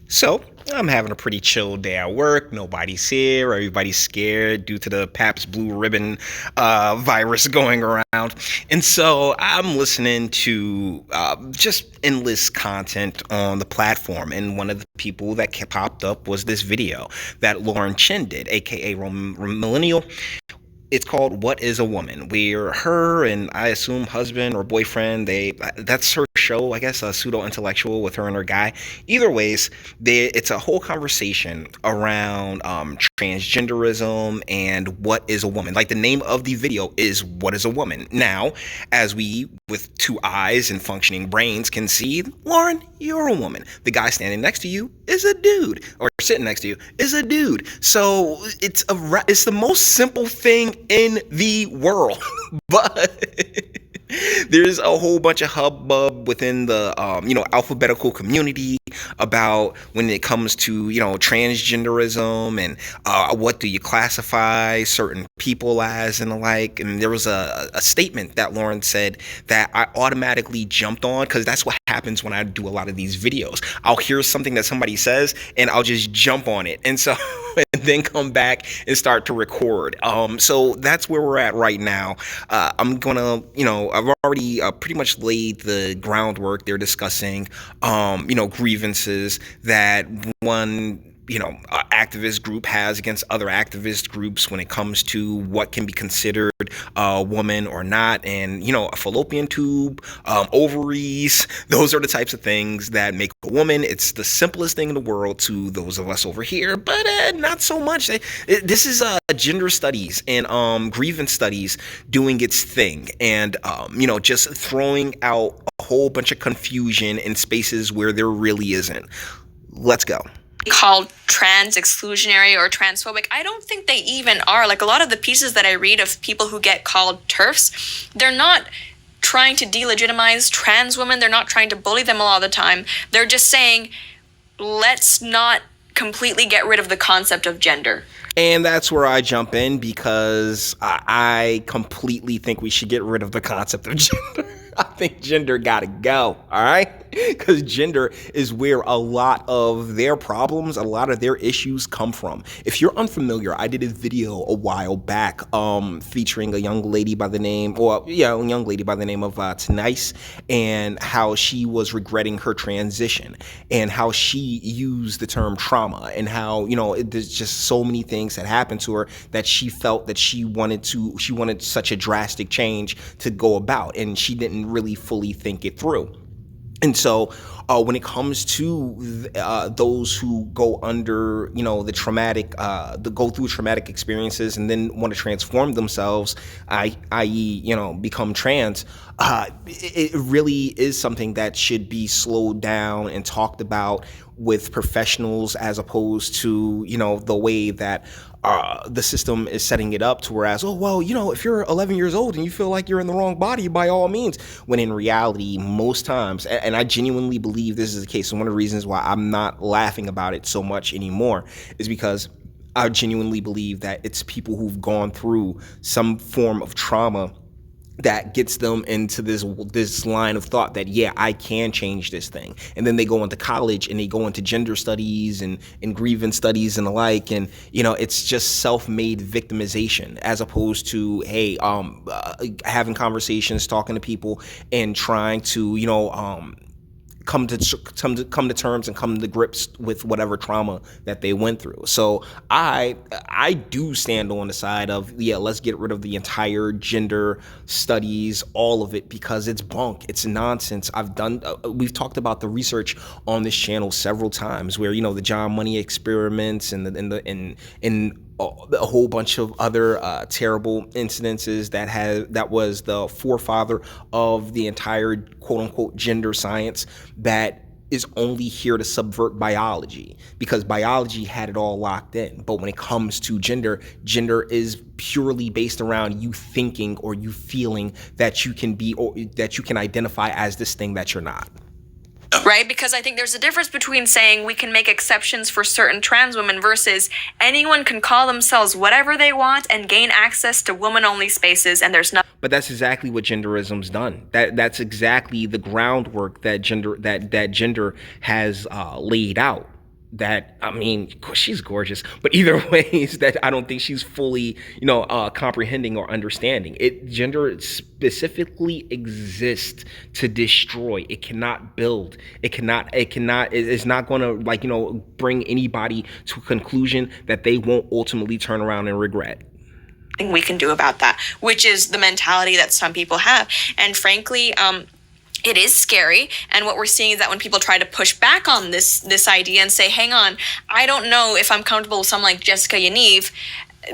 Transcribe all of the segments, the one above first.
So, I'm having a pretty chill day at work. Nobody's here. Everybody's scared due to the Pabst Blue Ribbon virus going around. And so, I'm listening to just endless content on the platform. And one of the people that popped up was this video that Chen did, aka Millennial. It's called "What Is a Woman," where her and I assume husband or boyfriend, that's her show, I guess, a pseudo intellectual with her and her guy. Either ways, it's a whole conversation around transgenderism and what is a woman. Like, the name of the video is "What Is a Woman." Now, as we with two eyes and functioning brains can see, Lauren, you're a woman. The guy standing next to you is a dude, or sitting next to you is a dude. So it's the most simple thing in the world, but there's a whole bunch of hubbub within the alphabetical community about when it comes to transgenderism and what do you classify certain people as and the like. And there was a statement that Lauren said that I automatically jumped on, because that's what happens when I do a lot of these videos. I'll hear something that somebody says and I'll just jump on it, and so and then come back and start to record. So that's where we're at right now. I'm gonna, I've already pretty much laid the groundwork. They're discussing, grievances that one activist group has against other activist groups when it comes to what can be considered a woman or not. And a fallopian tube, ovaries, those are the types of things that make a woman. It's the simplest thing in the world to those of us over here, but not so much. This is gender studies and grievance studies doing its thing, and just throwing out a whole bunch of confusion in spaces where there really isn't. Let's go. Called trans exclusionary or transphobic. I don't think they even are. Like, a lot of the pieces that I read of people who get called TERFs, they're not trying to delegitimize trans women. They're not trying to bully them a lot of the time. They're just saying, let's not completely get rid of the concept of gender. And that's where I jump in, because I completely think we should get rid of the concept of gender. I think gender gotta go, all right? Because gender is where a lot of their problems, a lot of their issues come from. If you're unfamiliar, I did a video a while back featuring a young lady by the name, of Tenice, and how she was regretting her transition, and how she used the term trauma, and how, there's just so many things that happened to her that she felt that she wanted such a drastic change to go about, and she didn't really fully think it through. And so when it comes to those who go under, the traumatic, go through traumatic experiences and then want to transform themselves, i.e., become trans, it really is something that should be slowed down and talked about with professionals, as opposed to, the way that the system is setting it up to, whereas, oh, well, if you're 11 years old and you feel like you're in the wrong body, by all means, when in reality, most times, and I genuinely believe this is the case, and one of the reasons why I'm not laughing about it so much anymore is because I genuinely believe that it's people who've gone through some form of trauma that gets them into this line of thought that, yeah, I can change this thing. And then they go into college and they go into gender studies and grievance studies and the like, and it's just self-made victimization, as opposed to, hey, having conversations, talking to people, and trying to come to terms and come to grips with whatever trauma that they went through. So I do stand on the side of, yeah, let's get rid of the entire gender studies, all of it, because it's bunk, it's nonsense. We've talked about the research on this channel several times, where the John Money experiments and a whole bunch of other terrible incidences that was the forefather of the entire quote unquote gender science, that is only here to subvert biology, because biology had it all locked in. But when it comes to gender is purely based around you thinking or you feeling that you can be, or that you can identify as this thing that you're not. Right? Because I think there's a difference between saying we can make exceptions for certain trans women versus anyone can call themselves whatever they want and gain access to woman-only spaces, and there's nothing. But that's exactly what genderism's done. That's exactly the groundwork that gender has laid out. that, I mean, she's gorgeous, but either way is that I don't think she's fully, comprehending or understanding it. Gender specifically exists to destroy. It cannot build. It's not going to, bring anybody to a conclusion that they won't ultimately turn around and regret. We can do about that, which is the mentality that some people have. And frankly, it is scary. And what we're seeing is that when people try to push back on this idea and say, hang on, I don't know if I'm comfortable with someone like Jessica Yaniv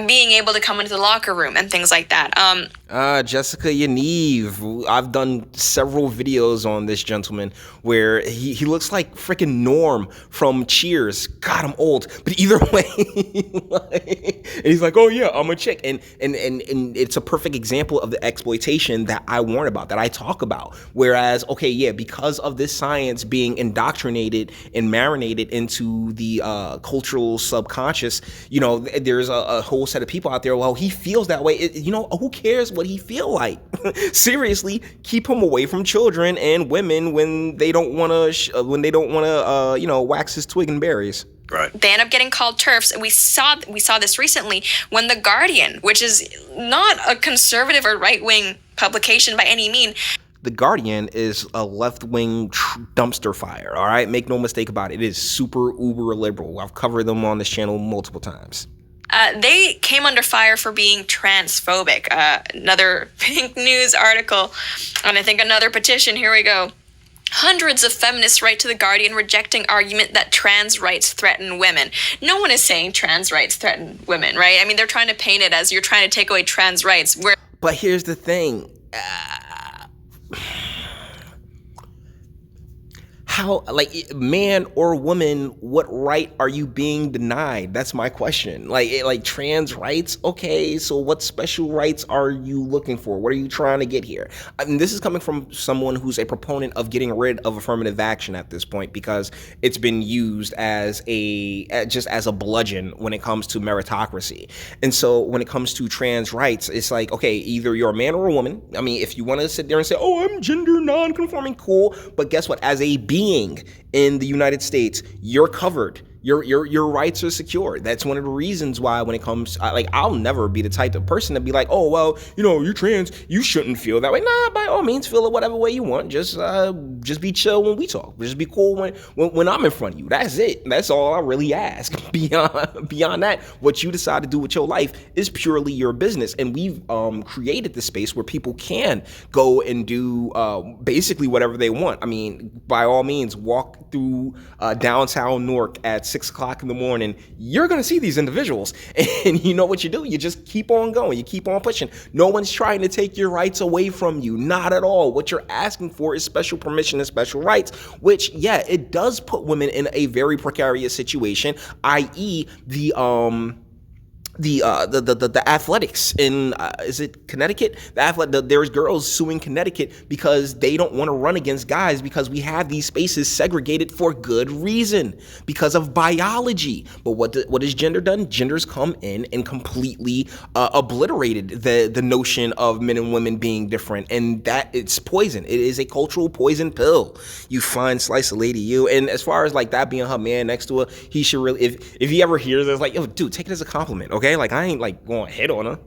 being able to come into the locker room and things like that. Jessica Yaniv. I've done several videos on this gentleman where he looks like freaking Norm from Cheers. God, I'm old. But either way, and he's like, oh yeah, I'm a chick. And it's a perfect example of the exploitation that I warn about, that I talk about. Whereas, okay, yeah, because of this science being indoctrinated and marinated into the cultural subconscious, there's a whole set of people out there, well, he feels that way. Who cares what he feel like? Seriously, keep him away from children and women when they don't want to wax his twig and berries. Right. They end up getting called TERFs, and we saw this recently when The Guardian, which is not a conservative or right-wing publication by any mean. The Guardian is a left-wing dumpster fire, all right? Make no mistake about it. It is super uber liberal. I've covered them on this channel multiple times. They came under fire for being transphobic. Another Pink News article, and I think another petition. Here we go. Hundreds of feminists write to The Guardian rejecting argument that trans rights threaten women. No one is saying trans rights threaten women, right? I mean, they're trying to paint it as you're trying to take away trans rights. But here's the thing. How, man or woman, what right are you being denied? That's my question. Like trans rights, okay, so what special rights are you looking for? What are you trying to get here? I mean, this is coming from someone who's a proponent of getting rid of affirmative action at this point, because it's been used as just as a bludgeon when it comes to meritocracy. And so when it comes to trans rights, it's like, okay, either you're a man or a woman. I mean, if you want to sit there and say, oh, I'm gender non-conforming, cool, but guess what? As a being in the United States, you're covered. Your rights are secure. That's one of the reasons why when it comes, I'll never be the type of person to be like, oh, well, you're trans, you shouldn't feel that way. Nah, by all means, feel it whatever way you want. Just be chill when we talk. Just be cool when I'm in front of you. That's it. That's all I really ask. Beyond that, what you decide to do with your life is purely your business. And we've created the space where people can go and do basically whatever they want. I mean, by all means, walk through downtown Newark at 6 o'clock in the morning. You're going to see these individuals. And you know what you do? You just keep on going. You keep on pushing. No one's trying to take your rights away from you. Not at all. What you're asking for is special permission and special rights, which, yeah, it does put women in a very precarious situation, i.e. the athletics in is it Connecticut? There's girls suing Connecticut because they don't want to run against guys because we have these spaces segregated for good reason, because of biology. But what has gender done? Gender's come in and completely obliterated the notion of men and women being different, and that it's poison. It is a cultural poison pill. You fine slice of lady, you. And as far as that being her man next to her, he should really, if he ever hears this, yo, dude, take it as a compliment, okay? I ain't going to hit on her.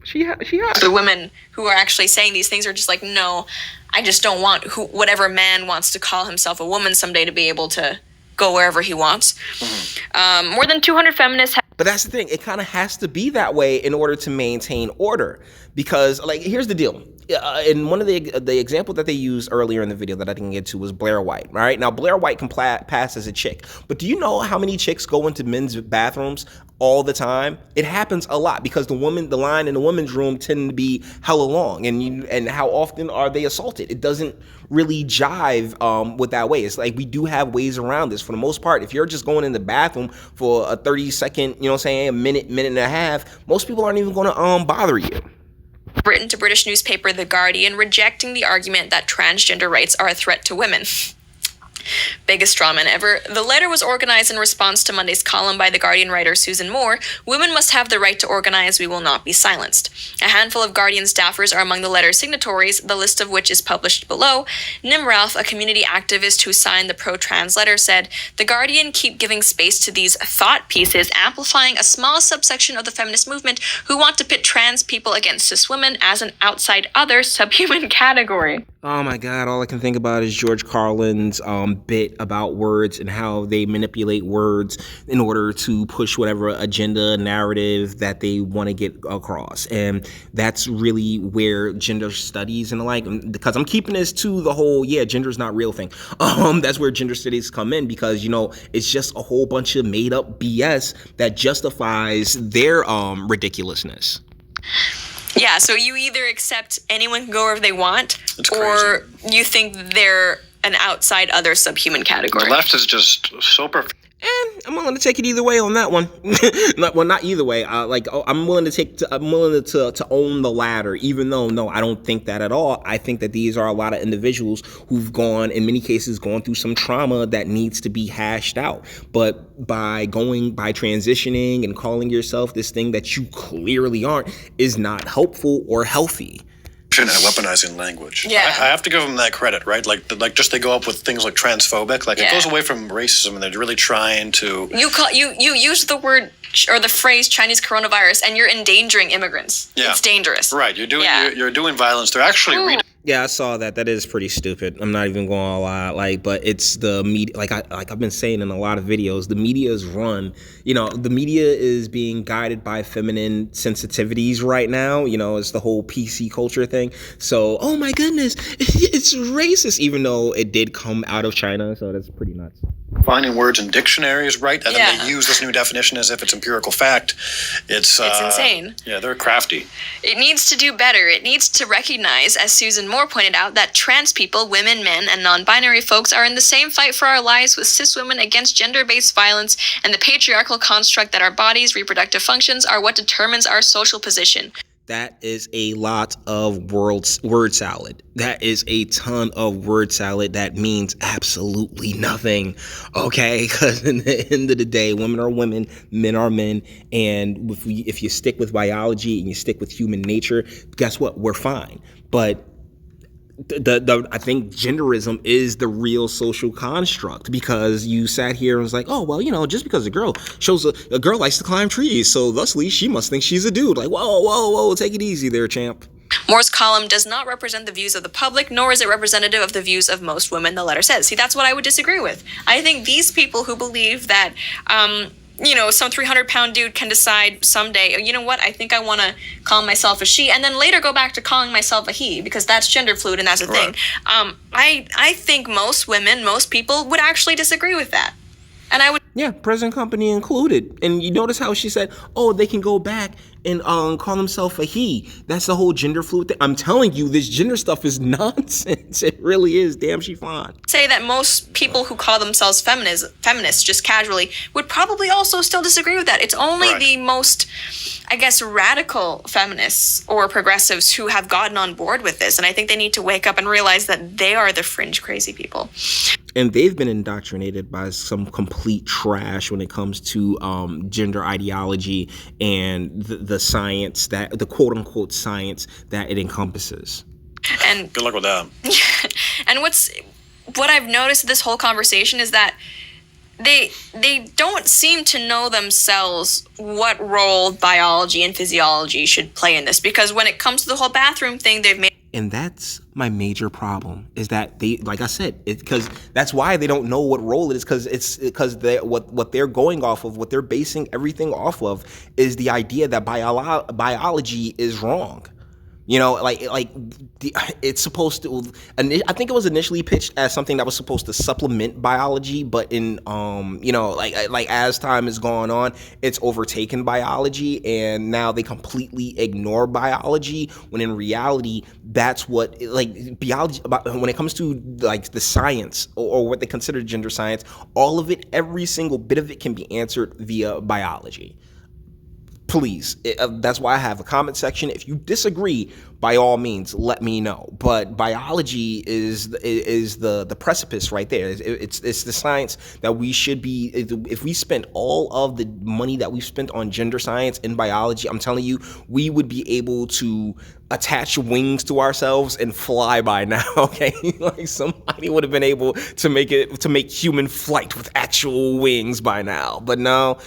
She has. The women who are actually saying these things are just like, no, I just don't want whatever man wants to call himself a woman someday to be able to go wherever he wants. More than 200 feminists But that's the thing. It kind of has to be that way in order to maintain order. Because, here's the deal. And one of the example that they used earlier in the video that I didn't get to was Blair White. All right. Now, Blair White can pass as a chick. But do you know how many chicks go into men's bathrooms all the time? It happens a lot because the line in the women's room tend to be hella long. And how often are they assaulted? It doesn't really jive with that way. It's we do have ways around this for the most part. If you're just going in the bathroom for a 30-second, a minute and a half, most people aren't even going to bother you. Written to British newspaper The Guardian, rejecting the argument that transgender rights are a threat to women. Biggest strawman ever. The letter was organized in response to Monday's column by The Guardian writer Susan Moore. Women must have the right to organize. We will not be silenced. A handful of Guardian staffers are among the letter's signatories, the list of which is published below. Nim Ralph, a community activist who signed the pro-trans letter, said, The Guardian keep giving space to these thought pieces, amplifying a small subsection of the feminist movement who want to pit trans people against cis women as an outside other subhuman category. Oh my God, all I can think about is George Carlin's bit about words and how they manipulate words in order to push whatever agenda, narrative that they want to get across. And that's really where gender studies and the like, because I'm keeping this to the whole, gender's not real thing. That's where gender studies come in, because, it's just a whole bunch of made up BS that justifies their ridiculousness. Yeah, so you either accept anyone can go wherever they want, or you think they're an outside other subhuman category. The left is just so perfect. And I'm willing to take it either way on that one. Not either way. I'm willing to own the latter, even though, no, I don't think that at all. I think that these are a lot of individuals who've in many cases, gone through some trauma that needs to be hashed out. But by transitioning and calling yourself this thing that you clearly aren't is not helpful or healthy. And weaponizing languge. Yeah. I have to give them that credit, right? Like they go up with things like transphobic. It goes away from racism, and they're really trying to. You use the word or the phrase Chinese coronavirus, and you're endangering immigrants. Yeah. It's dangerous. Right. You're doing violence. They're actually Yeah, I saw that. That is pretty stupid. I'm not even going to lie. But it's the media. I've been saying in a lot of videos, the media is run. The media is being guided by feminine sensitivities right now. It's the whole PC culture thing. So, oh my goodness, it's racist, even though it did come out of China. So that's pretty nuts. Finding words in dictionaries, right? And then they use this new definition as if it's empirical fact. It's insane. Yeah, they're crafty. It needs to do better. It needs to recognize, as Susan Moore pointed out, that trans people, women, men, and non-binary folks are in the same fight for our lives with cis women against gender-based violence and the patriarchal construct that our bodies, reproductive functions, are what determines our social position. That is a lot of word salad. That is a ton of word salad that means absolutely nothing, okay? Because in the end of the day, women are women, men are men, and if you stick with biology and you stick with human nature, guess what? We're fine. But I think genderism is the real social construct, because you sat here and was like, oh, well, just because a girl shows a girl likes to climb trees, so thusly she must think she's a dude. Like, whoa, take it easy there, champ. Moore's column does not represent the views of the public, nor is it representative of the views of most women, the letter says. See, that's what I would disagree with. I think these people who believe that, some 300-pound dude can decide someday, you know what, I think I want to call myself a she, and then later go back to calling myself a he, because that's gender fluid and that's a thing. I think most women, most people would actually disagree with that. And I would... Yeah, present company included. And you notice how she said, oh, they can go back and call themselves a he. That's the whole gender fluid thing. I'm telling you, this gender stuff is nonsense. It really is. Damn, she fine. Say that most people who call themselves feminists just casually would probably also still disagree with that. It's only the most, I guess, radical feminists or progressives who have gotten on board with this. And I think they need to wake up and realize that they are the fringe crazy people. And they've been indoctrinated by some complete trash when it comes to gender ideology and the science, that the quote unquote science that it encompasses. And good luck with that. And what I've noticed this whole conversation is that they don't seem to know themselves what role biology and physiology should play in this, because when it comes to the whole bathroom thing, they've made... And that's my major problem, is that they, like I said, because that's why they don't know what role it is, because what they're going off of, what they're basing everything off of, is the idea that biology is wrong. It's supposed to. I think it was initially pitched as something that was supposed to supplement biology, but in as time has gone on, it's overtaken biology, and now they completely ignore biology. When in reality, that's what biology. When it comes to the science or what they consider gender science, all of it, every single bit of it, can be answered via biology. Please, that's why I have a comment section. If you disagree, by all means, let me know. But biology is the precipice right there. It's the science that we should be. If we spent all of the money that we've spent on gender science and biology, I'm telling you, we would be able to attach wings to ourselves and fly by now. Okay, like somebody would have been able to make human flight with actual wings by now. But no.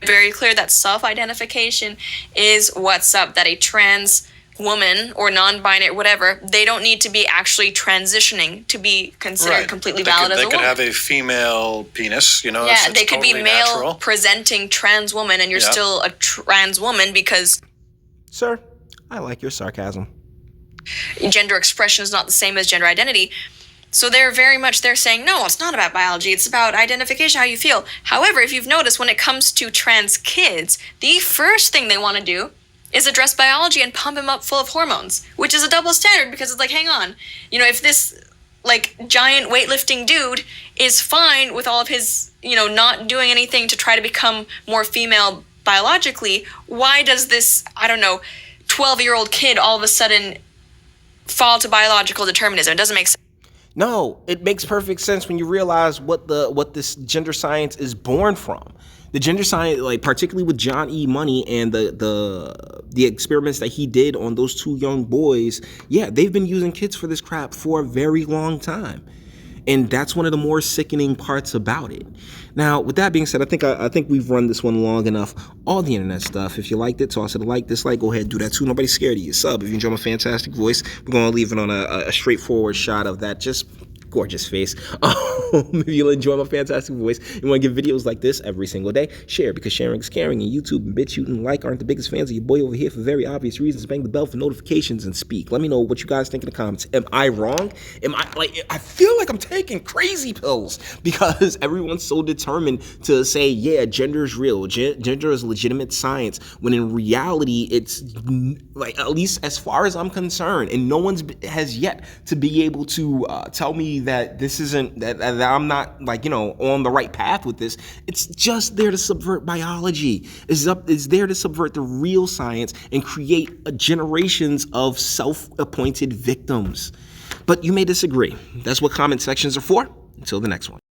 Very clear that self-identification is what's up, that a trans woman or non-binary, whatever, they don't need to be actually transitioning to be considered completely valid as a woman. They could have a female penis, you know. Yeah, it's they could be totally male natural. presenting trans woman, and you're still a trans woman because... Sir, I like your sarcasm. Gender expression is not the same as gender identity. So they're saying, no, it's not about biology, it's about identification, how you feel. However, if you've noticed, when it comes to trans kids, the first thing they want to do is address biology and pump them up full of hormones, which is a double standard, because it's like, hang on, you know, if this like giant weightlifting dude is fine with all of his, you know, not doing anything to try to become more female biologically, why does this, I don't know, 12-year-old kid all of a sudden fall to biological determinism? It doesn't make sense. No, it makes perfect sense when you realize what this gender science is born from. The gender science, like particularly with John E. Money and the experiments that he did on those two young boys, yeah, they've been using kids for this crap for a very long time. And that's one of the more sickening parts about it. Now, with that being said, I think we've run this one long enough. All the internet stuff. If you liked it, toss it a like, dislike, go ahead, do that too. Nobody's scared of you. Sub. If you enjoy my fantastic voice, we're going to leave it on a straightforward shot of that just gorgeous face. If you enjoy my fantastic voice, you want to get videos like this every single day, share, because sharing is caring, and YouTube and BitChute and like aren't the biggest fans of your boy over here for very obvious reasons. Bang the bell for notifications and speak. Let me know what you guys think in the comments. Am I wrong? I feel like I'm taking crazy pills because everyone's so determined to say, yeah, gender is real, gender is legitimate science, when in reality it's like, at least as far as I'm concerned, and no one's has yet to be able to tell me that this isn't that I'm not, like, you know, on the right path with this. It's just there to subvert biology. It's there to subvert the real science and create generations of self-appointed victims. But you may disagree. That's what comment sections are for. Until the next one.